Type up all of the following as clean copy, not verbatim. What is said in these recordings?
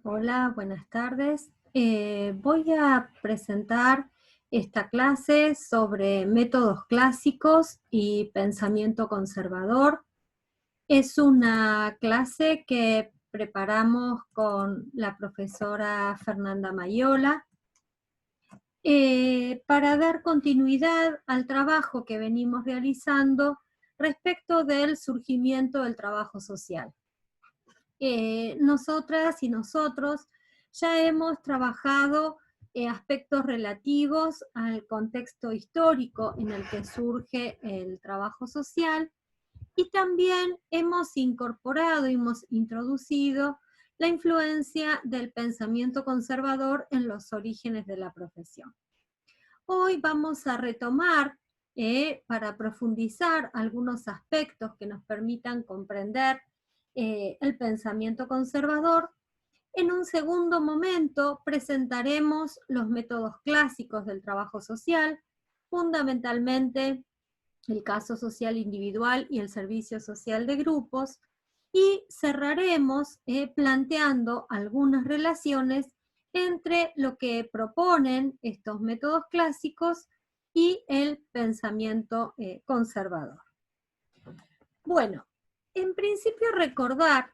Hola, buenas tardes. Voy a presentar esta clase sobre métodos clásicos y pensamiento conservador. Es una clase que preparamos con la profesora Fernanda Mayola para dar continuidad al trabajo que venimos realizando respecto del surgimiento del trabajo social. Nosotras y nosotros ya hemos trabajado aspectos relativos al contexto histórico en el que surge el trabajo social y también hemos incorporado, hemos introducido la influencia del pensamiento conservador en los orígenes de la profesión. Hoy vamos a retomar para profundizar algunos aspectos que nos permitan comprender el pensamiento conservador. En un segundo momento presentaremos los métodos clásicos del trabajo social, fundamentalmente el caso social individual y el servicio social de grupos, y cerraremos planteando algunas relaciones entre lo que proponen estos métodos clásicos y el pensamiento conservador. Bueno, en principio recordar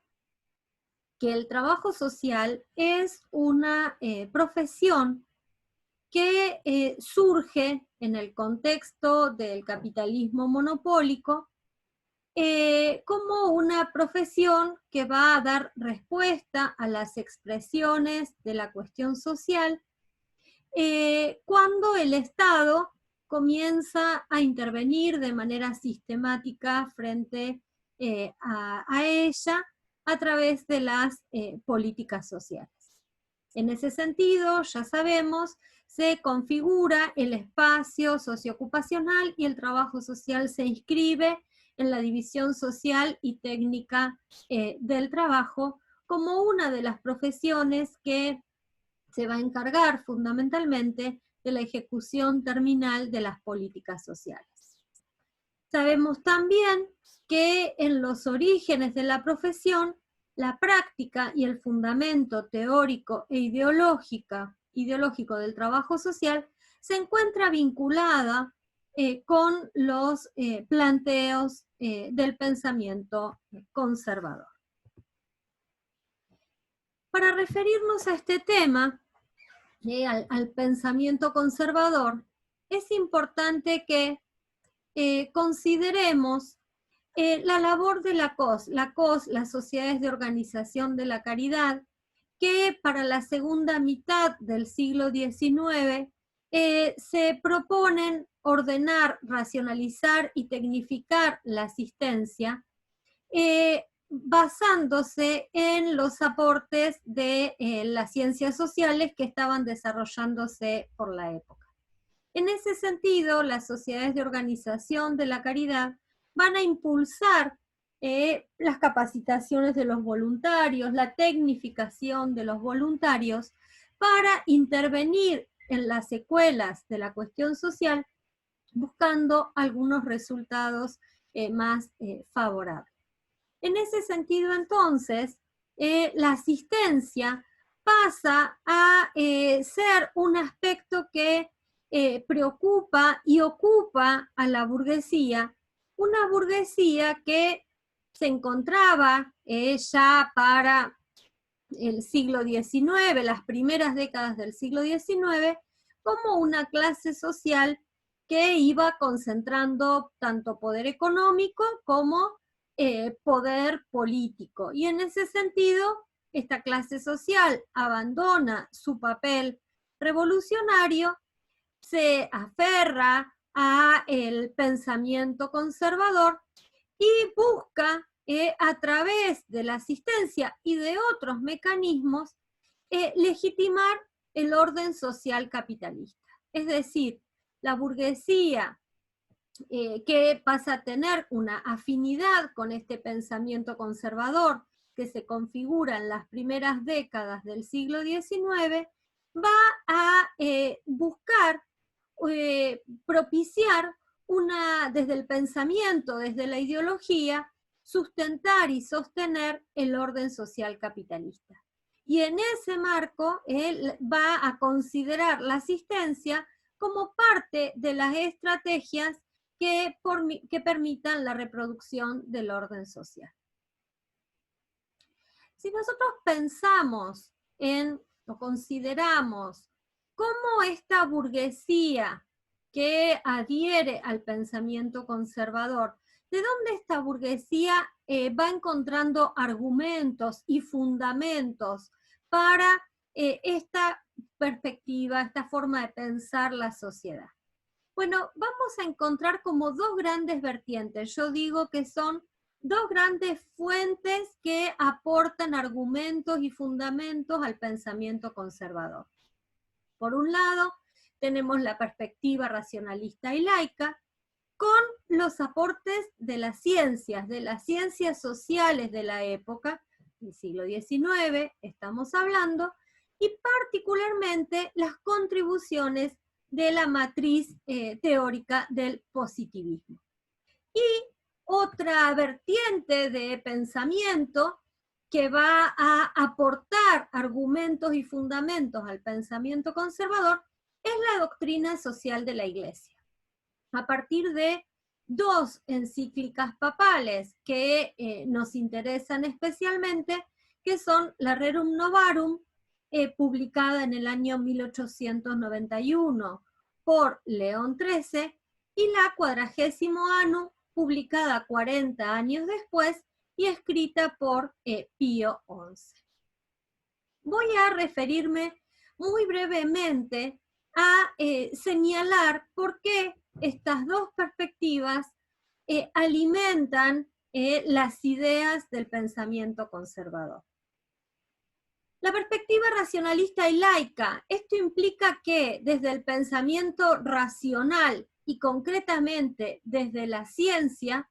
que el trabajo social es una profesión que surge en el contexto del capitalismo monopólico como una profesión que va a dar respuesta a las expresiones de la cuestión social cuando el Estado comienza a intervenir de manera sistemática frente a ella a través de las políticas sociales. En ese sentido, ya sabemos, se configura el espacio socioocupacional y el trabajo social se inscribe en la división social y técnica del trabajo como una de las profesiones que se va a encargar fundamentalmente de la ejecución terminal de las políticas sociales. Sabemos también que en los orígenes de la profesión, la práctica y el fundamento teórico e ideológico del trabajo social se encuentra vinculada con los planteos del pensamiento conservador. Para referirnos a este tema, al pensamiento conservador, es importante que consideremos la labor de la COS, las Sociedades de Organización de la Caridad, que para la segunda mitad del siglo XIX se proponen ordenar, racionalizar y tecnificar la asistencia, basándose en los aportes de las ciencias sociales que estaban desarrollándose por la época. En ese sentido, las sociedades de organización de la caridad van a impulsar las capacitaciones de los voluntarios, la tecnificación de los voluntarios para intervenir en las secuelas de la cuestión social, buscando algunos resultados más favorables. En ese sentido, entonces, la asistencia pasa a ser un aspecto que preocupa y ocupa a la burguesía, una burguesía que se encontraba ya para el siglo XIX, las primeras décadas del siglo XIX, como una clase social que iba concentrando tanto poder económico como poder político. Y en ese sentido, esta clase social abandona su papel revolucionario, se aferra a el pensamiento conservador y busca a través de la asistencia y de otros mecanismos legitimar el orden social capitalista. Es decir, la burguesía que pasa a tener una afinidad con este pensamiento conservador que se configura en las primeras décadas del siglo XIX, va a buscar propiciar desde el pensamiento, desde la ideología, sustentar y sostener el orden social capitalista. Y en ese marco, él va a considerar la asistencia como parte de las estrategias que permitan la reproducción del orden social. Si nosotros pensamos o consideramos cómo esta burguesía que adhiere al pensamiento conservador, ¿de dónde esta burguesía va encontrando argumentos y fundamentos para esta perspectiva, esta forma de pensar la sociedad? Bueno, vamos a encontrar como dos grandes vertientes. Yo digo que son dos grandes fuentes que aportan argumentos y fundamentos al pensamiento conservador. Por un lado, tenemos la perspectiva racionalista y laica, con los aportes de las ciencias sociales de la época, del siglo XIX, estamos hablando, y particularmente las contribuciones de la matriz teórica del positivismo. Y otra vertiente de pensamiento que va a aportar argumentos y fundamentos al pensamiento conservador es la doctrina social de la Iglesia. A partir de dos encíclicas papales que nos interesan especialmente, que son la Rerum Novarum, publicada en el año 1891 por León XIII, y la Quadragésimo Annum, publicada 40 años después y escrita por Pío XI. Voy a referirme muy brevemente a señalar por qué estas dos perspectivas alimentan las ideas del pensamiento conservador. La perspectiva racionalista y laica, esto implica que desde el pensamiento racional y concretamente desde la ciencia,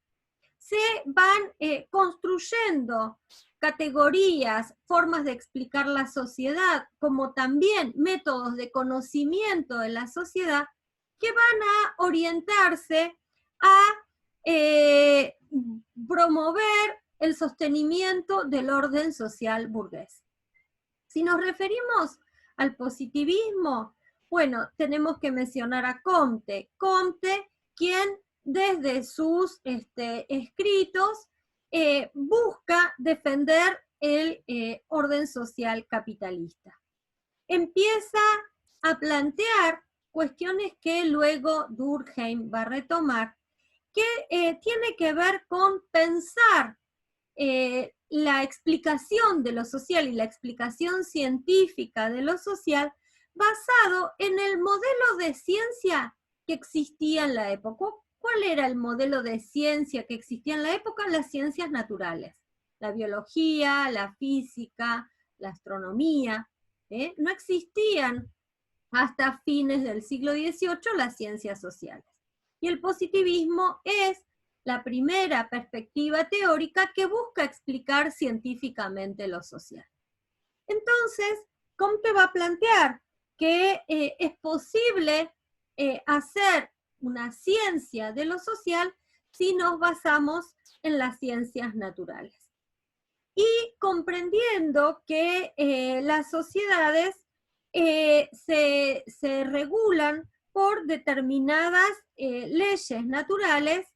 se van construyendo categorías, formas de explicar la sociedad, como también métodos de conocimiento de la sociedad que van a orientarse a promover el sostenimiento del orden social burgués. Si nos referimos al positivismo, bueno, tenemos que mencionar a Comte. Comte, quien desde sus escritos busca defender el orden social capitalista. Empieza a plantear cuestiones que luego Durkheim va a retomar, que tiene que ver con pensar la explicación de lo social y la explicación científica de lo social basado en el modelo de ciencia que existía en la época. ¿Cuál era el modelo de ciencia que existía en la época? Las ciencias naturales, la biología, la física, la astronomía. No existían hasta fines del siglo XVIII las ciencias sociales. Y el positivismo es la primera perspectiva teórica que busca explicar científicamente lo social. Entonces, Comte va a plantear que es posible hacer una ciencia de lo social si nos basamos en las ciencias naturales. Y comprendiendo que las sociedades se regulan por determinadas leyes naturales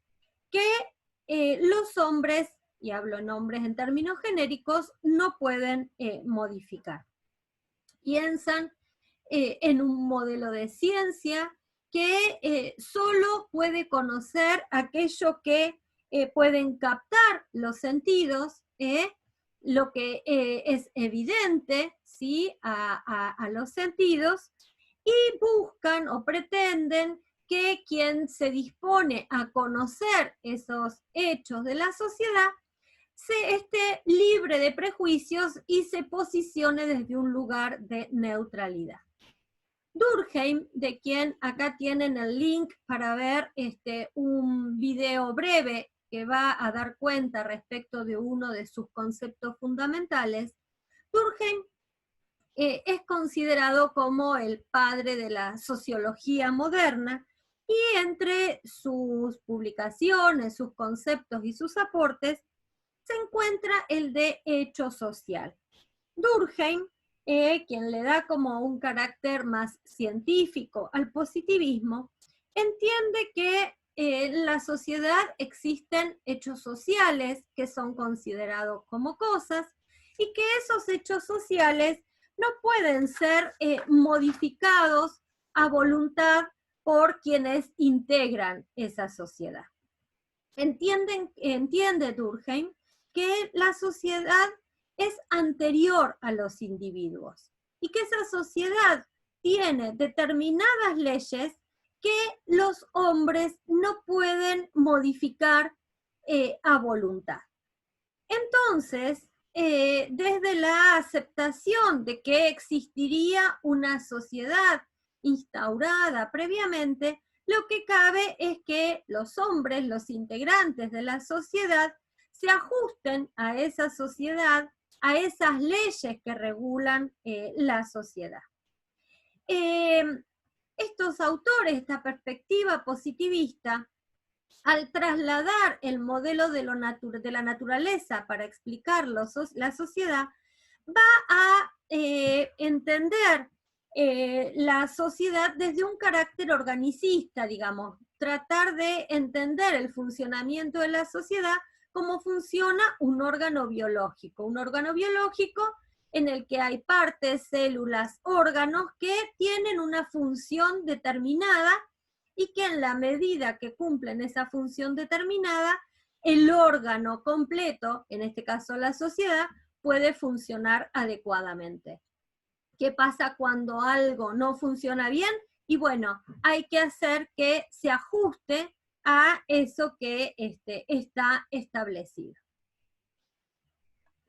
que los hombres, y hablo en hombres en términos genéricos, no pueden modificar. Piensan en un modelo de ciencia que solo puede conocer aquello que pueden captar los sentidos, lo que es evidente, ¿sí?, a los sentidos, y buscan o pretenden que quien se dispone a conocer esos hechos de la sociedad se esté libre de prejuicios y se posicione desde un lugar de neutralidad. Durkheim, de quien acá tienen el link para ver un video breve que va a dar cuenta respecto de uno de sus conceptos fundamentales, Durkheim es considerado como el padre de la sociología moderna, y entre sus publicaciones, sus conceptos y sus aportes se encuentra el de hecho social. Durkheim quien le da como un carácter más científico al positivismo, entiende que en la sociedad existen hechos sociales que son considerados como cosas y que esos hechos sociales no pueden ser modificados a voluntad por quienes integran esa sociedad. Entiende Durkheim que la sociedad es anterior a los individuos y que esa sociedad tiene determinadas leyes que los hombres no pueden modificar a voluntad. Entonces, desde la aceptación de que existiría una sociedad instaurada previamente, lo que cabe es que los hombres, los integrantes de la sociedad, se ajusten a esa sociedad, a esas leyes que regulan la sociedad. Estos autores, esta perspectiva positivista, al trasladar el modelo de la naturaleza para explicar la sociedad, va a entender la sociedad desde un carácter organicista, digamos, tratar de entender el funcionamiento de la sociedad como funciona un órgano biológico en el que hay partes, células, órganos que tienen una función determinada y que en la medida que cumplen esa función determinada, el órgano completo, en este caso la sociedad, puede funcionar adecuadamente. ¿Qué pasa cuando algo no funciona bien? Y bueno, hay que hacer que se ajuste a eso que está establecido.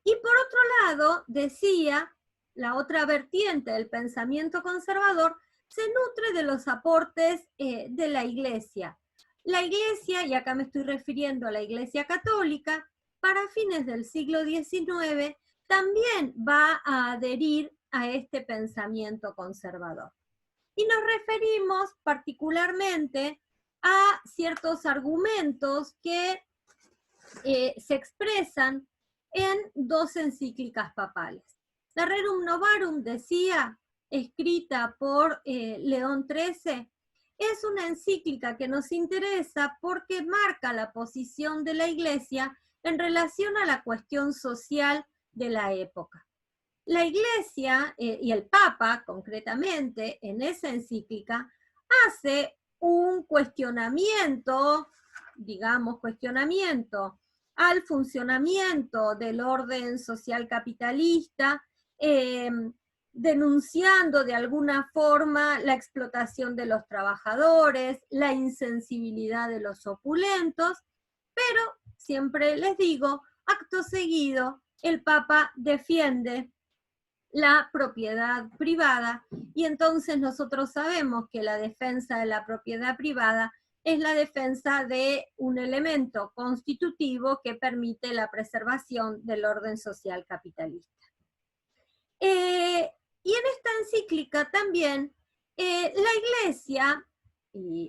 Y por otro lado, decía, la otra vertiente del pensamiento conservador se nutre de los aportes de la Iglesia. La Iglesia, y acá me estoy refiriendo a la Iglesia Católica, para fines del siglo XIX también va a adherir a este pensamiento conservador. Y nos referimos particularmente a ciertos argumentos que se expresan en dos encíclicas papales. La Rerum Novarum, decía, escrita por León XIII, es una encíclica que nos interesa porque marca la posición de la Iglesia en relación a la cuestión social de la época. La Iglesia y el Papa, concretamente, en esa encíclica, hace un cuestionamiento, digamos, al funcionamiento del orden social capitalista, denunciando de alguna forma la explotación de los trabajadores, la insensibilidad de los opulentos, pero siempre les digo, acto seguido, el Papa defiende la propiedad privada, y entonces nosotros sabemos que la defensa de la propiedad privada es la defensa de un elemento constitutivo que permite la preservación del orden social capitalista. Y en esta encíclica también la Iglesia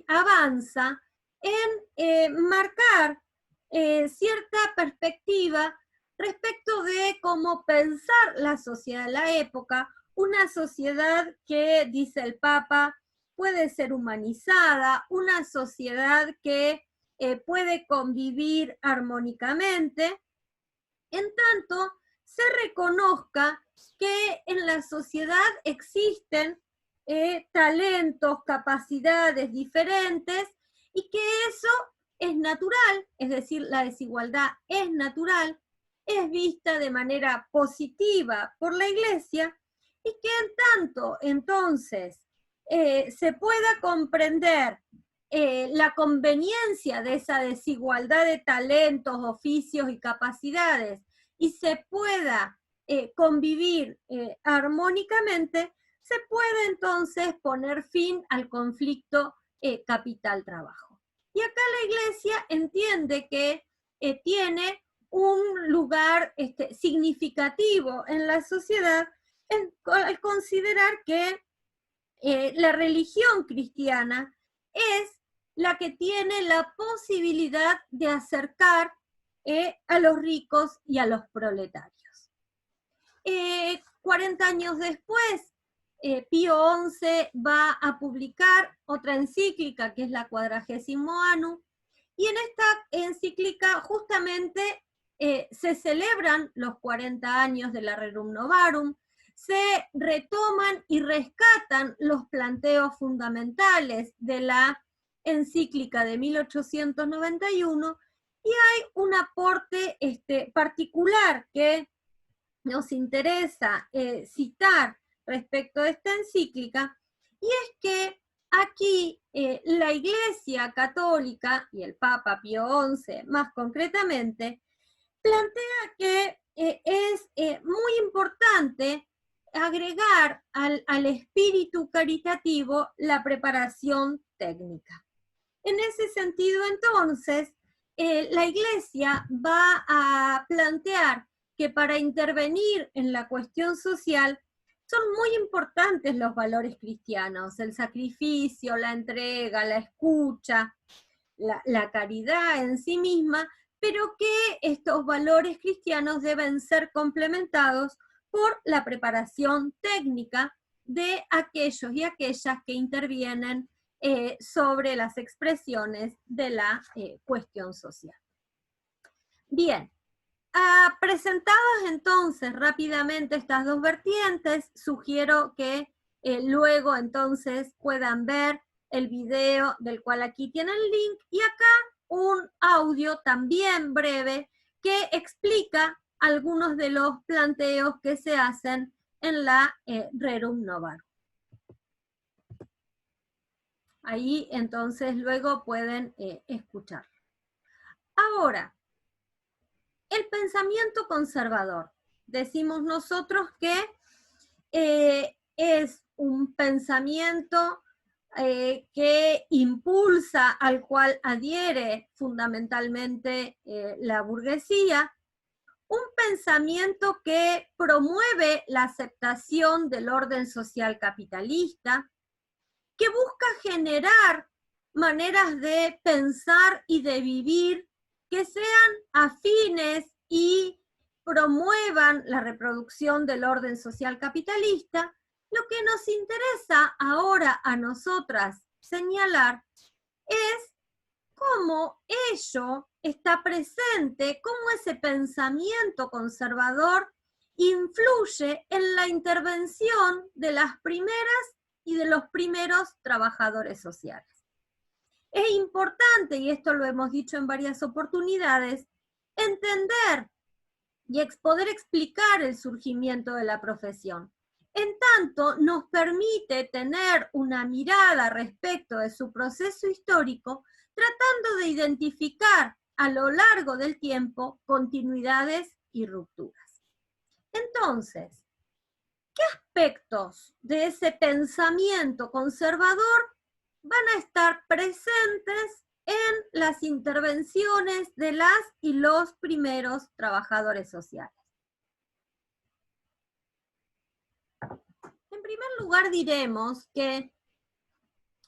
avanza en marcar cierta perspectiva respecto de cómo pensar la sociedad de la época, una sociedad que, dice el Papa, puede ser humanizada, una sociedad que puede convivir armónicamente, en tanto se reconozca que en la sociedad existen talentos, capacidades diferentes y que eso es natural, es decir, la desigualdad es natural, es vista de manera positiva por la Iglesia y que en tanto entonces se pueda comprender la conveniencia de esa desigualdad de talentos, oficios y capacidades y se pueda convivir armónicamente, se puede entonces poner fin al conflicto capital-trabajo. Y acá la Iglesia entiende que tiene un lugar significativo en la sociedad al considerar que la religión cristiana es la que tiene la posibilidad de acercar a los ricos y a los proletarios. 40 años después, Pío XI va a publicar otra encíclica, que es la Quadragésimo Annus, y en esta encíclica justamente se celebran los 40 años de la Rerum Novarum, se retoman y rescatan los planteos fundamentales de la encíclica de 1891, y hay un aporte particular que nos interesa citar respecto a esta encíclica, y es que aquí la Iglesia Católica, y el Papa Pío XI más concretamente, plantea que es muy importante agregar al espíritu caritativo la preparación técnica. En ese sentido, entonces, la Iglesia va a plantear que para intervenir en la cuestión social son muy importantes los valores cristianos, el sacrificio, la entrega, la escucha, la caridad en sí misma, pero que estos valores cristianos deben ser complementados por la preparación técnica de aquellos y aquellas que intervienen sobre las expresiones de la cuestión social. Bien, presentadas entonces rápidamente estas dos vertientes, sugiero que luego entonces puedan ver el video del cual aquí tienen el link, y acá un audio también breve que explica algunos de los planteos que se hacen en la Rerum Novarum. Ahí entonces luego pueden escuchar. Ahora, el pensamiento conservador. Decimos nosotros que es un pensamiento que impulsa, al cual adhiere fundamentalmente la burguesía, un pensamiento que promueve la aceptación del orden social capitalista, que busca generar maneras de pensar y de vivir que sean afines y promuevan la reproducción del orden social capitalista. Lo que nos interesa ahora a nosotras señalar es cómo ello está presente, cómo ese pensamiento conservador influye en la intervención de las primeras y de los primeros trabajadores sociales. Es importante, y esto lo hemos dicho en varias oportunidades, entender y poder explicar el surgimiento de la profesión. En tanto, nos permite tener una mirada respecto de su proceso histórico, tratando de identificar a lo largo del tiempo continuidades y rupturas. Entonces, ¿qué aspectos de ese pensamiento conservador van a estar presentes en las intervenciones de las y los primeros trabajadores sociales? En primer lugar, diremos que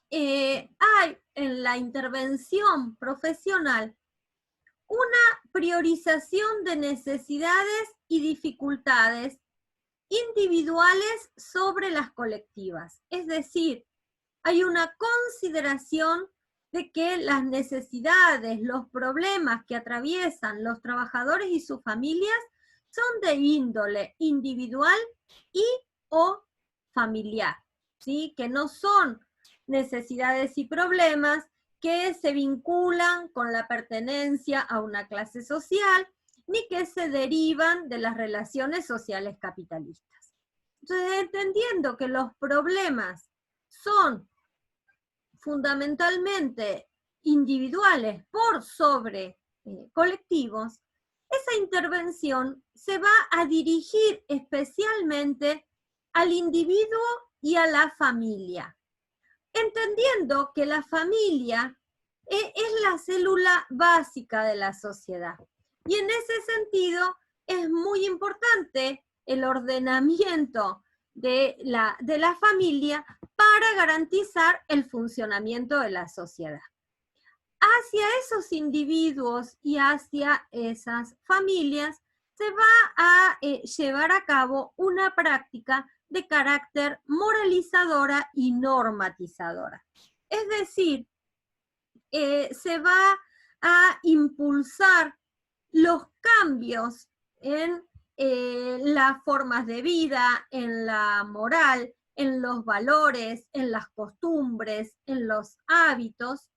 hay en la intervención profesional una priorización de necesidades y dificultades individuales sobre las colectivas. Es decir, hay una consideración de que las necesidades, los problemas que atraviesan los trabajadores y sus familias son de índole individual y o familiar, ¿sí? Que no son necesidades y problemas que se vinculan con la pertenencia a una clase social, ni que se derivan de las relaciones sociales capitalistas. Entonces, entendiendo que los problemas son fundamentalmente individuales por sobre colectivos, esa intervención se va a dirigir especialmente al individuo y a la familia, entendiendo que la familia es la célula básica de la sociedad. Y en ese sentido es muy importante el ordenamiento de la familia para garantizar el funcionamiento de la sociedad. Hacia esos individuos y hacia esas familias se va a llevar a cabo una práctica de carácter moralizadora y normatizadora. Es decir, se va a impulsar los cambios en las formas de vida, en la moral, en los valores, en las costumbres, en los hábitos,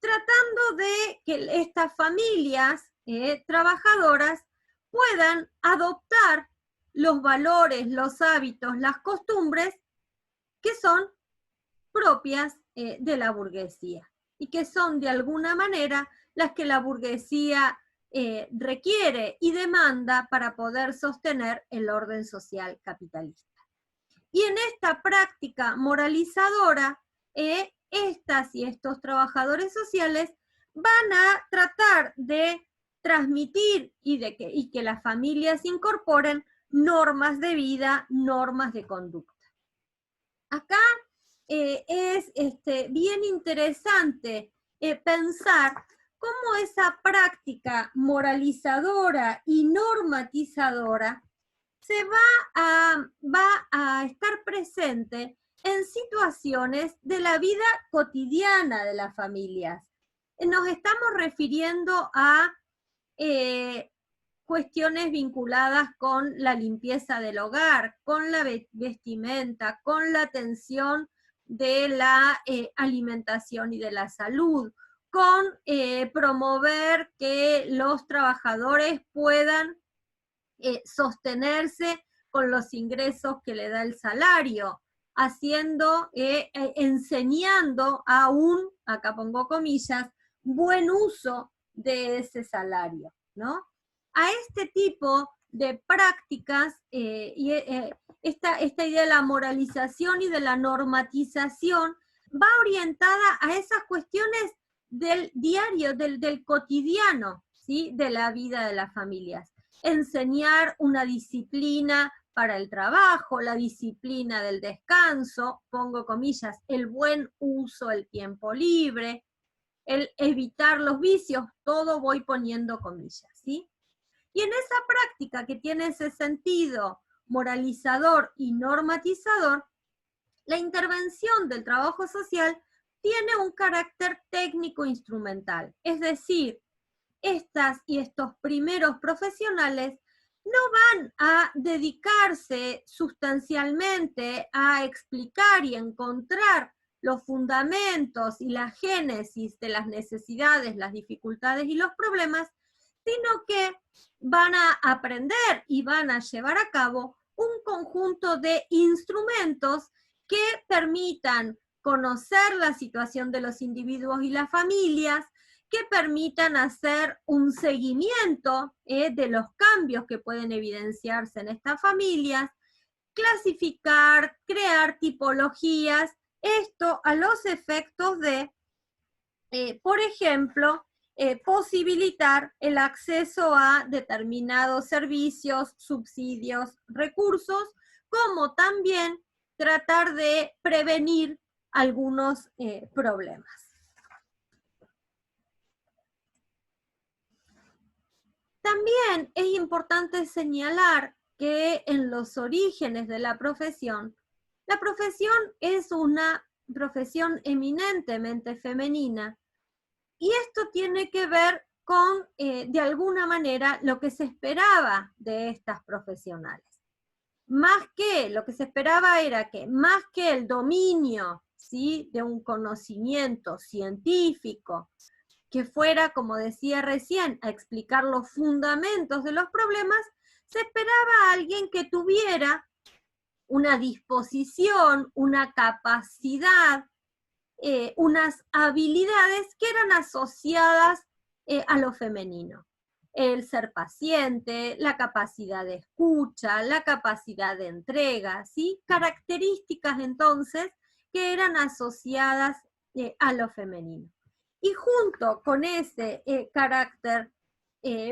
tratando de que estas familias trabajadoras puedan adoptar los valores, los hábitos, las costumbres que son propias de la burguesía y que son de alguna manera las que la burguesía requiere y demanda para poder sostener el orden social capitalista. Y en esta práctica moralizadora, estas y estos trabajadores sociales van a tratar de transmitir y que las familias incorporen normas de vida, normas de conducta. Acá es bien interesante pensar cómo esa práctica moralizadora y normatizadora va a estar presente en situaciones de la vida cotidiana de las familias. Nos estamos refiriendo a cuestiones vinculadas con la limpieza del hogar, con la vestimenta, con la atención de la alimentación y de la salud, con promover que los trabajadores puedan sostenerse con los ingresos que le da el salario, enseñando a un, acá pongo comillas, buen uso de ese salario, ¿no? A este tipo de prácticas esta idea de la moralización y de la normatización va orientada a esas cuestiones del diario, del cotidiano, ¿sí? De la vida de las familias. Enseñar una disciplina para el trabajo, la disciplina del descanso, pongo comillas, el buen uso del tiempo libre, el evitar los vicios, todo voy poniendo comillas, ¿sí? Y en esa práctica que tiene ese sentido moralizador y normatizador, la intervención del trabajo social tiene un carácter técnico-instrumental, es decir, estas y estos primeros profesionales no van a dedicarse sustancialmente a explicar y encontrar los fundamentos y la génesis de las necesidades, las dificultades y los problemas, sino que van a aprender y van a llevar a cabo un conjunto de instrumentos que permitan conocer la situación de los individuos y las familias, que permitan hacer un seguimiento de los cambios que pueden evidenciarse en estas familias, clasificar, crear tipologías, esto a los efectos de, por ejemplo, posibilitar el acceso a determinados servicios, subsidios, recursos, como también tratar de prevenir algunos problemas. También es importante señalar que en los orígenes de la profesión es una profesión eminentemente femenina, y esto tiene que ver con, de alguna manera, lo que se esperaba de estas profesionales. Lo que se esperaba era que, más que el dominio, ¿sí?, de un conocimiento científico, que fuera, como decía recién, a explicar los fundamentos de los problemas, se esperaba a alguien que tuviera una disposición, una capacidad, unas habilidades que eran asociadas a lo femenino. El ser paciente, la capacidad de escucha, la capacidad de entrega, ¿sí? Características entonces que eran asociadas a lo femenino. Y junto con ese carácter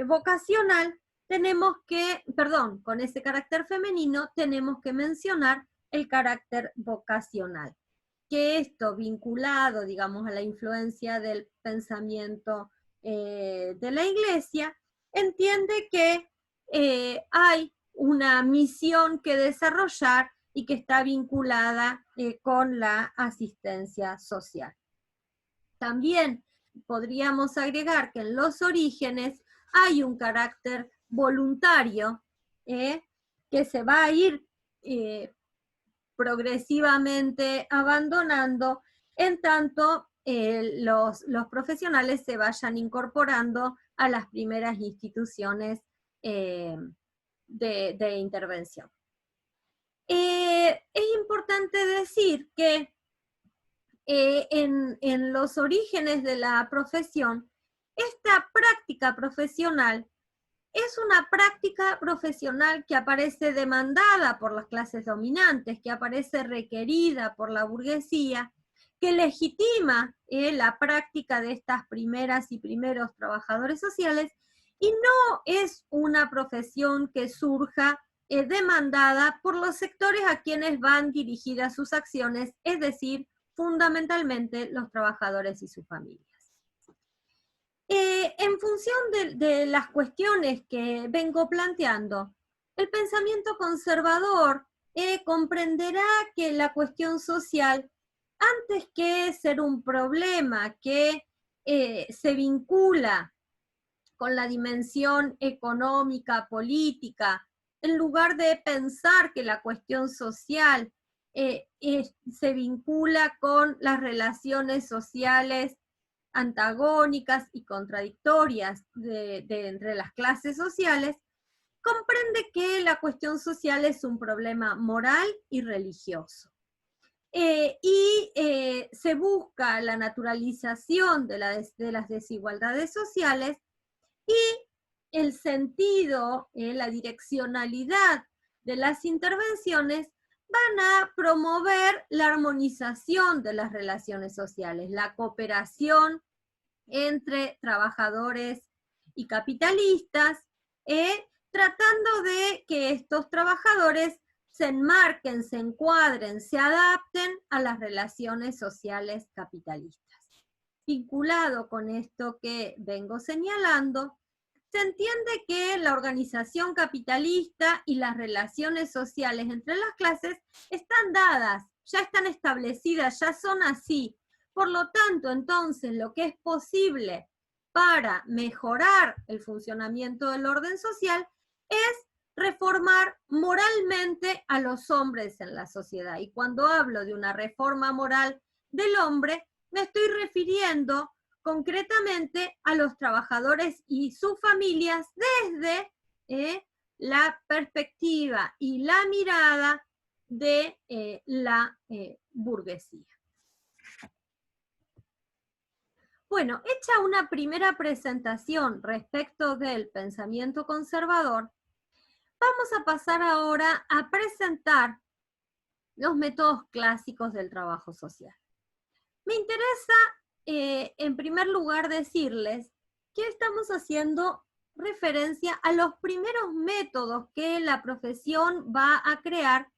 vocacional, con ese carácter femenino, tenemos que mencionar el carácter vocacional, que esto vinculado, digamos, a la influencia del pensamiento de la Iglesia, entiende que hay una misión que desarrollar y que está vinculada con la asistencia social. También podríamos agregar que en los orígenes hay un carácter voluntario que se va a ir progresivamente abandonando en tanto los profesionales se vayan incorporando a las primeras instituciones de intervención. Es importante decir que en los orígenes de la profesión, esta práctica profesional es una práctica profesional que aparece demandada por las clases dominantes, que aparece requerida por la burguesía, que legitima la práctica de estas primeras y primeros trabajadores sociales, y no es una profesión que surja demandada por los sectores a quienes van dirigidas sus acciones, es decir, fundamentalmente los trabajadores y sus familias. En función de las cuestiones que vengo planteando, el pensamiento conservador comprenderá que la cuestión social, antes que ser un problema que se vincula con la dimensión económica, política, en lugar de pensar que la cuestión social se vincula con las relaciones sociales antagónicas y contradictorias entre las clases sociales, comprende que la cuestión social es un problema moral y religioso. Se busca la naturalización de las desigualdades sociales y el sentido, la direccionalidad de las intervenciones van a promover la armonización de las relaciones sociales, la cooperación entre trabajadores y capitalistas, tratando de que estos trabajadores se enmarquen, se encuadren, se adapten a las relaciones sociales capitalistas. Vinculado con esto que vengo señalando, se entiende que la organización capitalista y las relaciones sociales entre las clases están dadas, ya están establecidas, ya son así. Por lo tanto, entonces, lo que es posible para mejorar el funcionamiento del orden social es reformar moralmente a los hombres en la sociedad. Y cuando hablo de una reforma moral del hombre, me estoy refiriendo concretamente a los trabajadores y sus familias desde la perspectiva y la mirada de la burguesía. Bueno, hecha una primera presentación respecto del pensamiento conservador, vamos a pasar ahora a presentar los métodos clásicos del trabajo social. Me interesa, en primer lugar, decirles que estamos haciendo referencia a los primeros métodos que la profesión va a crear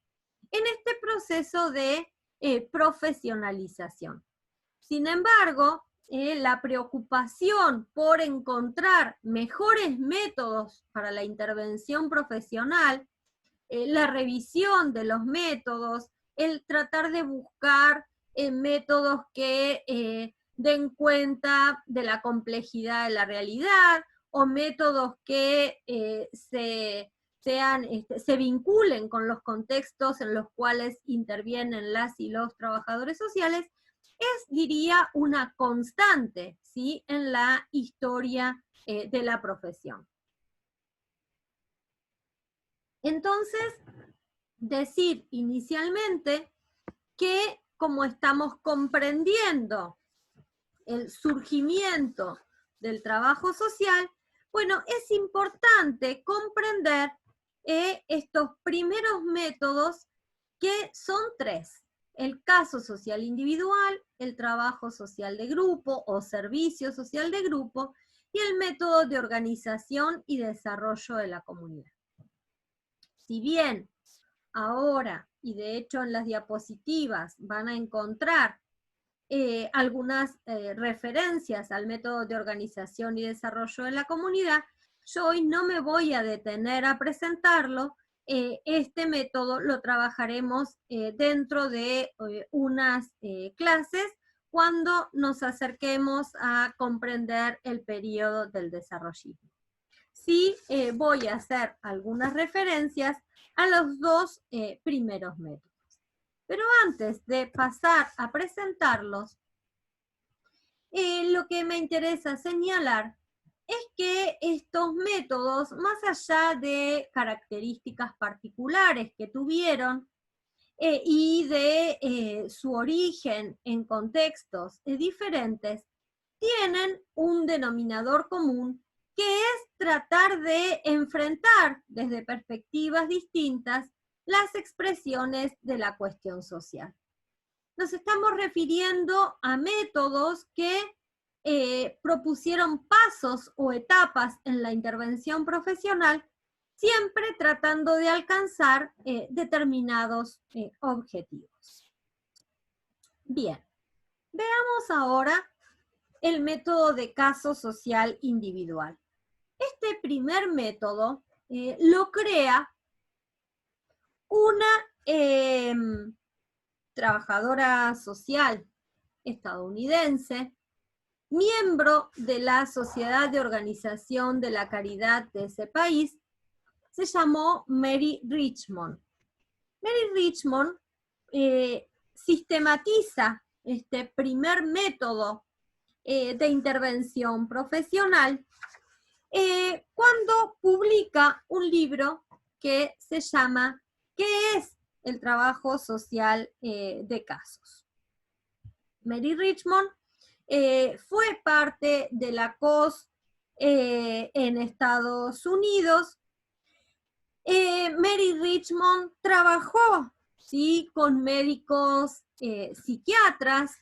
en este proceso de profesionalización. Sin embargo, la preocupación por encontrar mejores métodos para la intervención profesional, la revisión de los métodos, el tratar de buscar métodos que den cuenta de la complejidad de la realidad, o métodos que se vinculen con los contextos en los cuales intervienen las y los trabajadores sociales, es, diría, una constante, ¿sí?, en la historia de la profesión. Entonces, decir inicialmente que como estamos comprendiendo el surgimiento del trabajo social, bueno, es importante comprender estos primeros métodos, que son tres: el caso social individual, el trabajo social de grupo o servicio social de grupo, y el método de organización y desarrollo de la comunidad. Si bien ahora, y de hecho en las diapositivas van a encontrar algunas referencias al método de organización y desarrollo de la comunidad, Yo hoy no me voy a detener a presentarlo. Este método lo trabajaremos dentro de unas clases cuando nos acerquemos a comprender el periodo del desarrollismo. Sí, voy a hacer algunas referencias a los dos primeros métodos. Pero antes de pasar a presentarlos, lo que me interesa señalar es que estos métodos, más allá de características particulares que tuvieron y de su origen en contextos diferentes, tienen un denominador común que es tratar de enfrentar desde perspectivas distintas las expresiones de la cuestión social. Nos estamos refiriendo a métodos que propusieron pasos o etapas en la intervención profesional, siempre tratando de alcanzar determinados objetivos. Bien, veamos ahora el método de caso social individual. Este primer método lo crea una trabajadora social estadounidense, miembro de la Sociedad de Organización de la Caridad de ese país. Se llamó Mary Richmond. Mary Richmond sistematiza este primer método de intervención profesional cuando publica un libro que se llama ¿Qué es el trabajo social de casos? Mary Richmond fue parte de la COS en Estados Unidos. Mary Richmond trabajó, ¿sí?, con médicos psiquiatras,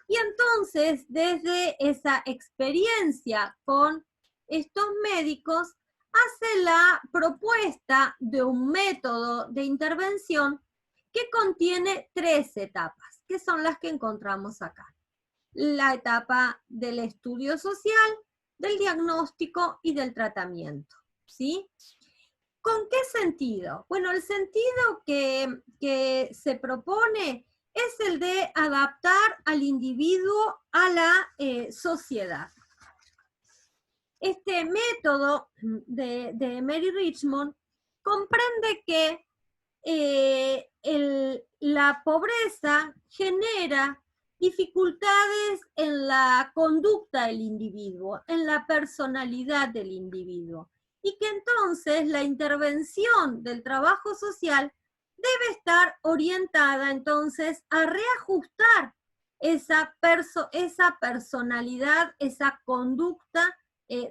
y entonces desde esa experiencia con estos médicos hace la propuesta de un método de intervención que contiene 3 etapas, que son las que encontramos acá. La etapa del estudio social, del diagnóstico y del tratamiento, ¿sí? ¿Con qué sentido? Bueno, el sentido que se propone es el de adaptar al individuo a la sociedad. Este método de Mary Richmond comprende que la pobreza genera dificultades en la conducta del individuo, en la personalidad del individuo, y que entonces la intervención del trabajo social debe estar orientada entonces a reajustar esa personalidad, esa conducta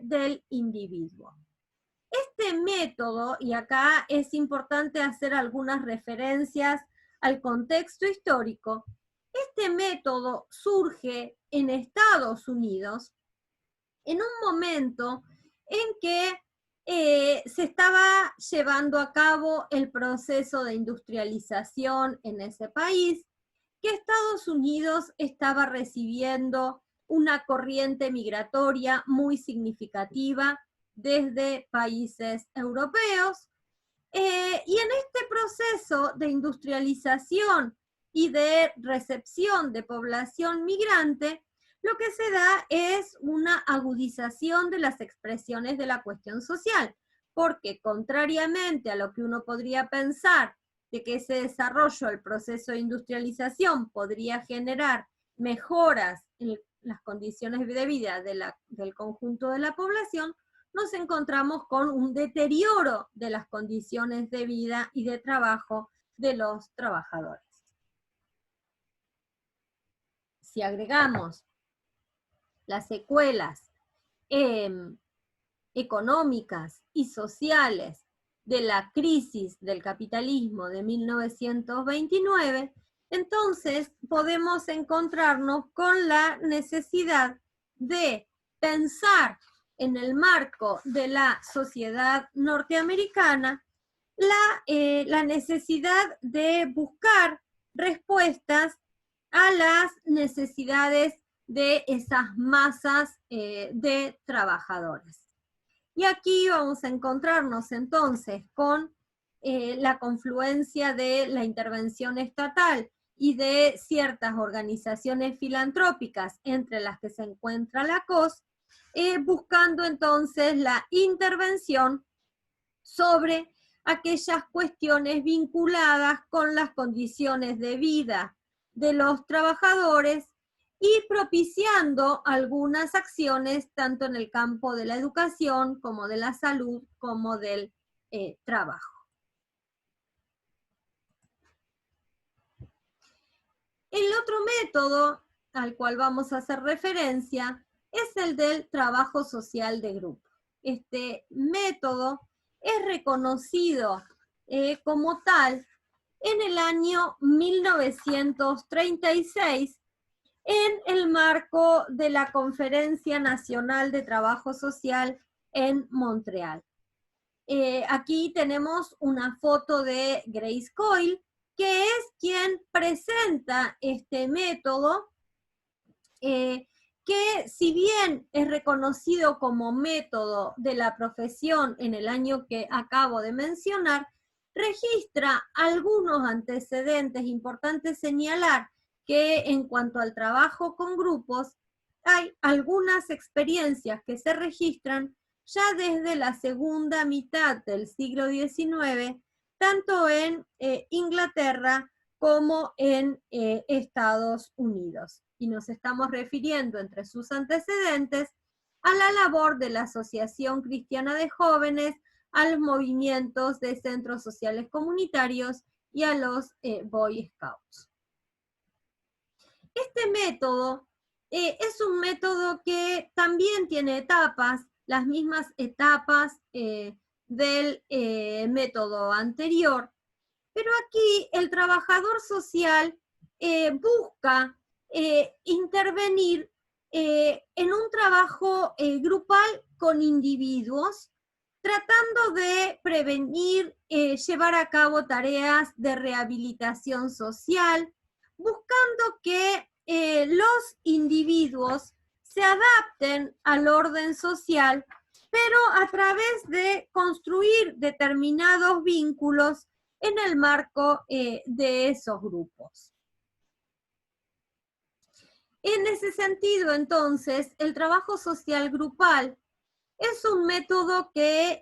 del individuo. Este método, y acá es importante hacer algunas referencias al contexto histórico, este método surge en Estados Unidos en un momento en que se estaba llevando a cabo el proceso de industrialización en ese país, que Estados Unidos estaba recibiendo una corriente migratoria muy significativa desde países europeos, y en este proceso de industrialización y de recepción de población migrante, lo que se da es una agudización de las expresiones de la cuestión social, porque contrariamente a lo que uno podría pensar de que ese desarrollo, el proceso de industrialización, podría generar mejoras en las condiciones de vida del conjunto de la población, nos encontramos con un deterioro de las condiciones de vida y de trabajo de los trabajadores. Si agregamos las secuelas económicas y sociales de la crisis del capitalismo de 1929, entonces podemos encontrarnos con la necesidad de pensar en el marco de la sociedad norteamericana la necesidad de buscar respuestas a las necesidades de esas masas de trabajadores. Y aquí vamos a encontrarnos entonces con la confluencia de la intervención estatal y de ciertas organizaciones filantrópicas, entre las que se encuentra la COS, buscando entonces la intervención sobre aquellas cuestiones vinculadas con las condiciones de vida de los trabajadores y propiciando algunas acciones tanto en el campo de la educación como de la salud como del trabajo. El otro método al cual vamos a hacer referencia es el del trabajo social de grupo. Este método es reconocido como tal en el año 1936 en el marco de la Conferencia Nacional de Trabajo Social en Montreal. Aquí tenemos una foto de Grace Coyle, que es quien presenta este método, que si bien es reconocido como método de la profesión en el año que acabo de mencionar, registra algunos antecedentes importantes señalar que en cuanto al trabajo con grupos, hay algunas experiencias que se registran ya desde la segunda mitad del siglo XIX, tanto en Inglaterra como en Estados Unidos. Y nos estamos refiriendo entre sus antecedentes a la labor de la Asociación Cristiana de Jóvenes, a los movimientos de centros sociales comunitarios y a los Boy Scouts. Este método es un método que también tiene etapas, las mismas etapas del método anterior, pero aquí el trabajador social busca intervenir en un trabajo grupal con individuos, tratando de prevenir, llevar a cabo tareas de rehabilitación social, buscando que los individuos se adapten al orden social, pero a través de construir determinados vínculos en el marco de esos grupos. En ese sentido, entonces, el trabajo social grupal es un método que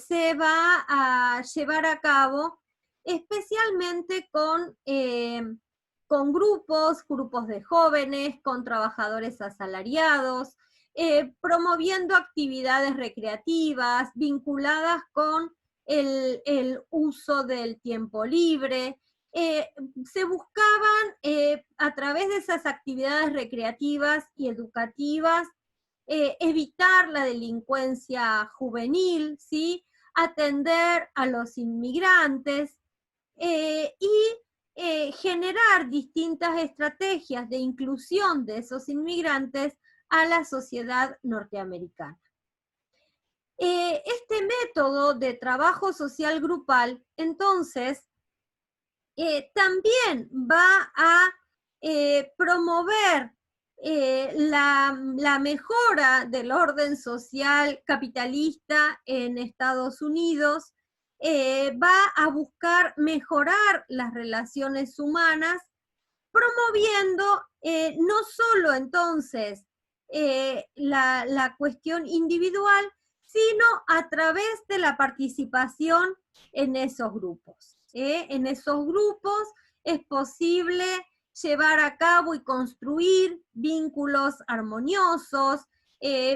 se va a llevar a cabo especialmente con grupos de jóvenes, con trabajadores asalariados, promoviendo actividades recreativas vinculadas con el uso del tiempo libre. Se buscaban a través de esas actividades recreativas y educativas evitar la delincuencia juvenil, ¿sí? Atender a los inmigrantes y generar distintas estrategias de inclusión de esos inmigrantes a la sociedad norteamericana. Este método de trabajo social grupal, entonces, también va a promover la mejora del orden social capitalista en Estados Unidos, va a buscar mejorar las relaciones humanas, promoviendo no solo entonces la cuestión individual, sino a través de la participación en esos grupos. En esos grupos es posible llevar a cabo y construir vínculos armoniosos,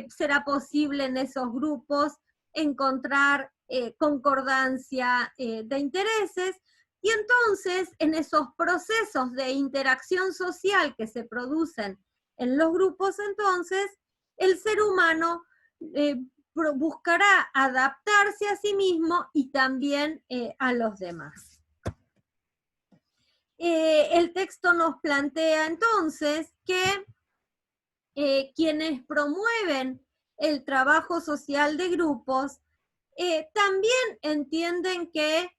será posible en esos grupos encontrar concordancia de intereses, y entonces en esos procesos de interacción social que se producen en los grupos, entonces el ser humano buscará adaptarse a sí mismo y también a los demás. El texto nos plantea entonces que quienes promueven el trabajo social de grupos también entienden que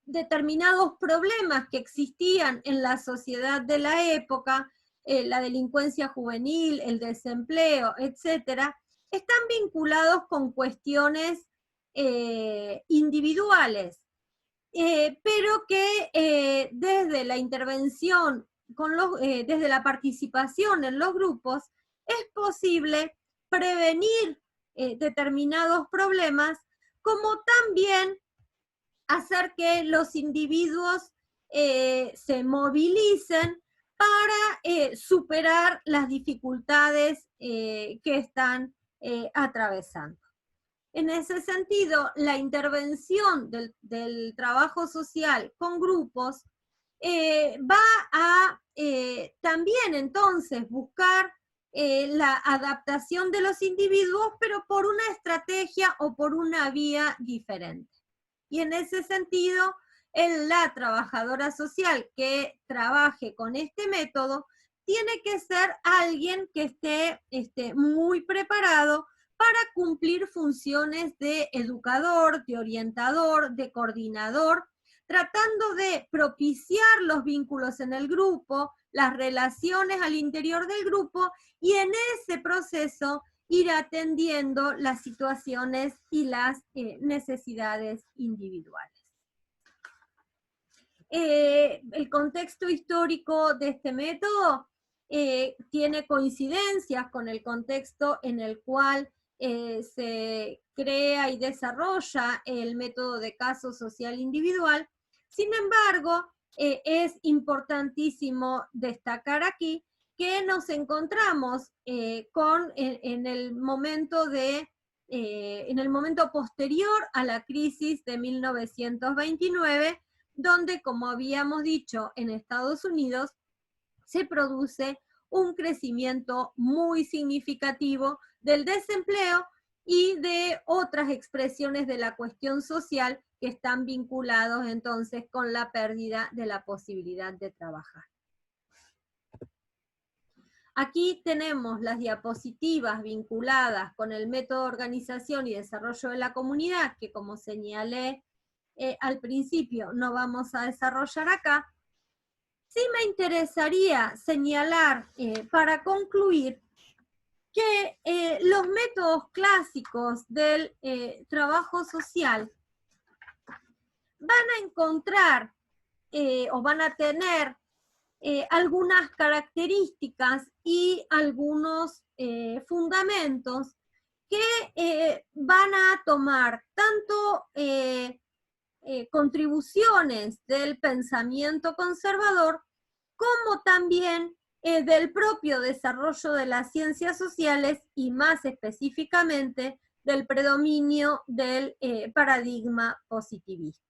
determinados problemas que existían en la sociedad de la época, la delincuencia juvenil, el desempleo, etcétera, están vinculados con cuestiones individuales, pero que desde la intervención, desde la participación en los grupos, es posible prevenir determinados problemas, como también hacer que los individuos se movilicen para superar las dificultades que están atravesando. En ese sentido, la intervención del trabajo social con grupos va a también entonces buscar la adaptación de los individuos, pero por una estrategia o por una vía diferente. Y en ese sentido, la trabajadora social que trabaje con este método tiene que ser alguien que esté muy preparado para cumplir funciones de educador, de orientador, de coordinador, tratando de propiciar los vínculos en el grupo, las relaciones al interior del grupo, y en ese proceso ir atendiendo las situaciones y las necesidades individuales. El contexto histórico de este método tiene coincidencias con el contexto en el cual se crea y desarrolla el método de caso social individual. Sin embargo, es importantísimo destacar aquí que nos encontramos en el momento posterior a la crisis de 1929, donde, como habíamos dicho, en Estados Unidos se produce un crecimiento muy significativo del desempleo y de otras expresiones de la cuestión social que están vinculados entonces con la pérdida de la posibilidad de trabajar. Aquí tenemos las diapositivas vinculadas con el método de organización y desarrollo de la comunidad, que como señalé al principio no vamos a desarrollar acá. Sí me interesaría señalar, para concluir, que los métodos clásicos del trabajo social van a encontrar o van a tener algunas características y algunos fundamentos que van a tomar tanto contribuciones del pensamiento conservador como también del propio desarrollo de las ciencias sociales y más específicamente del predominio del paradigma positivista.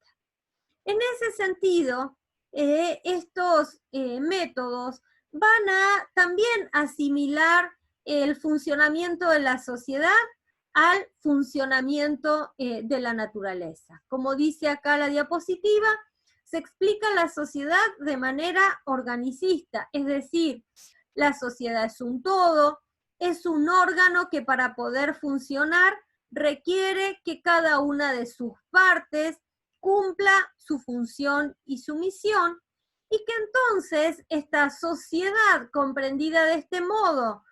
En ese sentido, estos métodos van a también asimilar el funcionamiento de la sociedad al funcionamiento de la naturaleza. Como dice acá la diapositiva, se explica la sociedad de manera organicista, es decir, la sociedad es un todo, es un órgano que para poder funcionar requiere que cada una de sus partes cumpla su función y su misión, y que entonces esta sociedad comprendida de este modo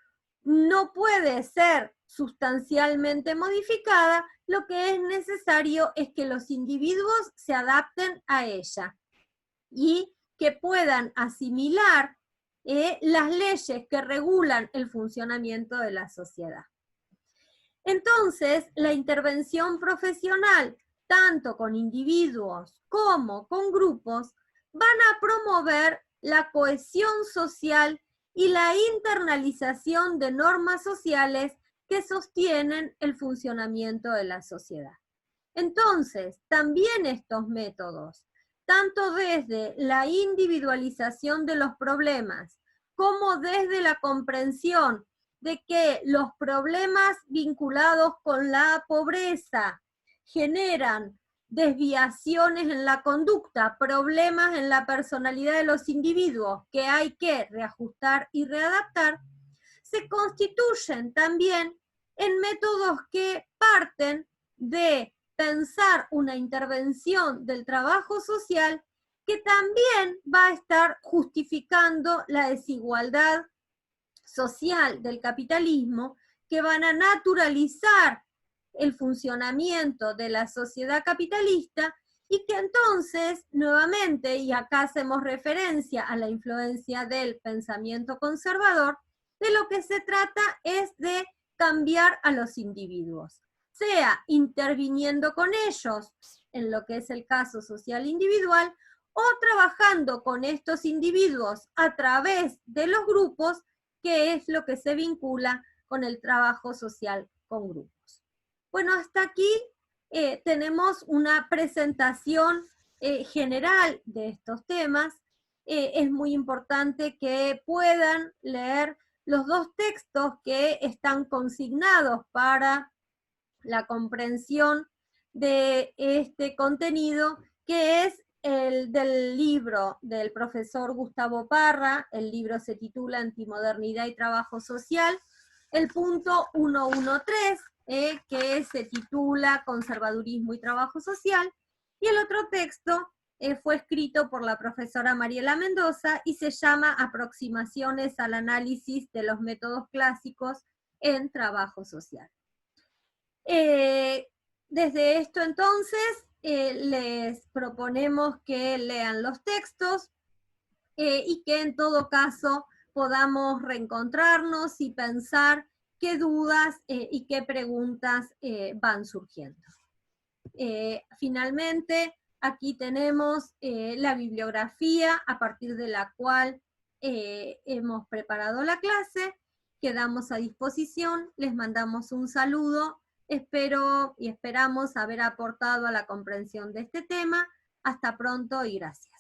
no puede ser sustancialmente modificada, lo que es necesario es que los individuos se adapten a ella y que puedan asimilar las leyes que regulan el funcionamiento de la sociedad. Entonces, la intervención profesional, tanto con individuos como con grupos, van a promover la cohesión social y la internalización de normas sociales que sostienen el funcionamiento de la sociedad. Entonces, también estos métodos, tanto desde la individualización de los problemas, como desde la comprensión de que los problemas vinculados con la pobreza generan desviaciones en la conducta, problemas en la personalidad de los individuos que hay que reajustar y readaptar, se constituyen también en métodos que parten de pensar una intervención del trabajo social que también va a estar justificando la desigualdad social del capitalismo, que van a naturalizar el funcionamiento de la sociedad capitalista y que entonces, nuevamente, y acá hacemos referencia a la influencia del pensamiento conservador, de lo que se trata es de cambiar a los individuos, sea interviniendo con ellos en lo que es el caso social individual, o trabajando con estos individuos a través de los grupos, que es lo que se vincula con el trabajo social con grupos. Bueno, hasta aquí tenemos una presentación general de estos temas. Es muy importante que puedan leer los dos textos que están consignados para la comprensión de este contenido, que es el del libro del profesor Gustavo Parra. El libro se titula Antimodernidad y Trabajo Social. El punto 113, que se titula Conservadurismo y Trabajo Social. Y el otro texto fue escrito por la profesora Mariela Mendoza y se llama Aproximaciones al análisis de los métodos clásicos en trabajo social. Desde esto entonces les proponemos que lean los textos y que en todo caso podamos reencontrarnos y pensar qué dudas y qué preguntas van surgiendo. Finalmente, aquí tenemos la bibliografía a partir de la cual hemos preparado la clase. Quedamos a disposición, les mandamos un saludo. Espero y esperamos haber aportado a la comprensión de este tema. Hasta pronto y gracias.